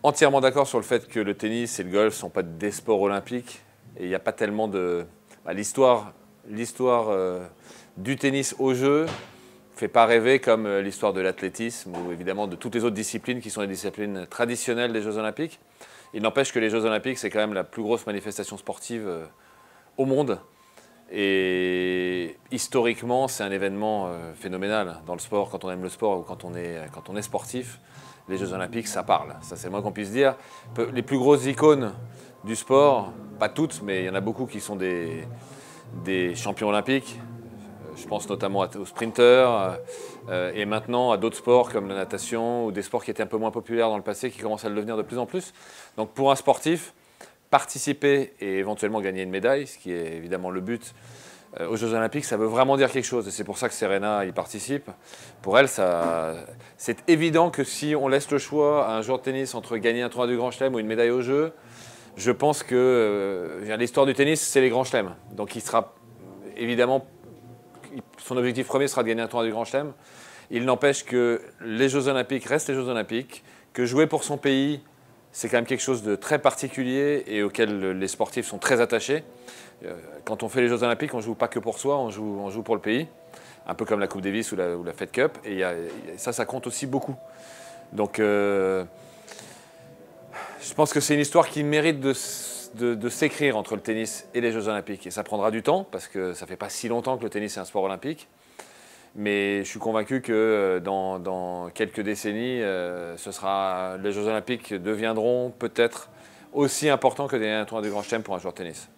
entièrement d'accord sur le fait que le tennis et le golf ne sont pas des sports olympiques. Et il n'y a pas tellement de... l'histoire du tennis au jeu ne fait pas rêver comme l'histoire de l'athlétisme ou évidemment de toutes les autres disciplines qui sont les disciplines traditionnelles des Jeux Olympiques. Il n'empêche que les Jeux Olympiques, c'est quand même la plus grosse manifestation sportive au monde. Et historiquement, c'est un événement phénoménal dans le sport, quand on aime le sport ou quand on est sportif. Les Jeux Olympiques, ça parle, ça c'est le moins qu'on puisse dire. Les plus grosses icônes du sport, pas toutes, mais il y en a beaucoup qui sont des champions olympiques. Je pense notamment aux sprinteurs et maintenant à d'autres sports comme la natation ou des sports qui étaient un peu moins populaires dans le passé qui commencent à le devenir de plus en plus. Donc pour un sportif, participer et éventuellement gagner une médaille, ce qui est évidemment le but aux Jeux Olympiques, ça veut vraiment dire quelque chose. Et c'est pour ça que Serena y participe. Pour elle, c'est évident que si on laisse le choix à un joueur de tennis entre gagner un tournoi du Grand Chelem ou une médaille aux Jeux, je pense que l'histoire du tennis, c'est les Grands Chelems. Donc il sera évidemment, son objectif premier sera de gagner un tournoi du Grand Chelem. Il n'empêche que les Jeux Olympiques restent les Jeux Olympiques, que jouer pour son pays, c'est quand même quelque chose de très particulier et auquel les sportifs sont très attachés. Quand on fait les Jeux Olympiques, on ne joue pas que pour soi, on joue pour le pays. Un peu comme la Coupe Davis ou la Fed Cup. Et ça compte aussi beaucoup. Donc, je pense que c'est une histoire qui mérite de s'écrire entre le tennis et les Jeux Olympiques. Et ça prendra du temps, parce que ça ne fait pas si longtemps que le tennis est un sport olympique. Mais je suis convaincu que dans quelques décennies, les Jeux Olympiques deviendront peut-être aussi importants que des tournois du Grand Chelem pour un joueur de tennis.